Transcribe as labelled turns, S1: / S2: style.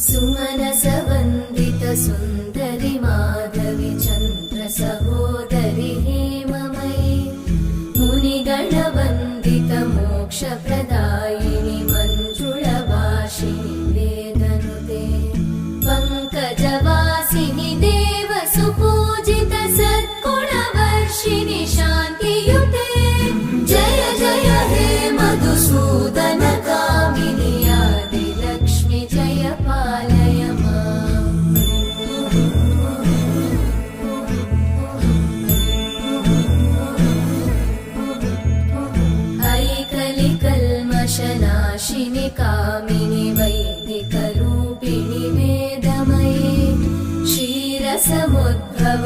S1: सुमनसवन्दित सुन्दरि माधवि चन्द्र सहोदरि हेममयि मुनिगणवन्दित मोक्षप्रदायिनि मञ्जुळभाषिणि वेदनुते पङ्कजवासिनि देवसुपूजित सद्गुणवर्षिणि शान्तियुते जय जय हे मधुसूदन कामिनि आदिलक्ष्मि जय पालय माम् ऐकलिकल्मषनाशिनि कामिनि वैदिकरूपिणि वेदमये क्षीरसमुद्भव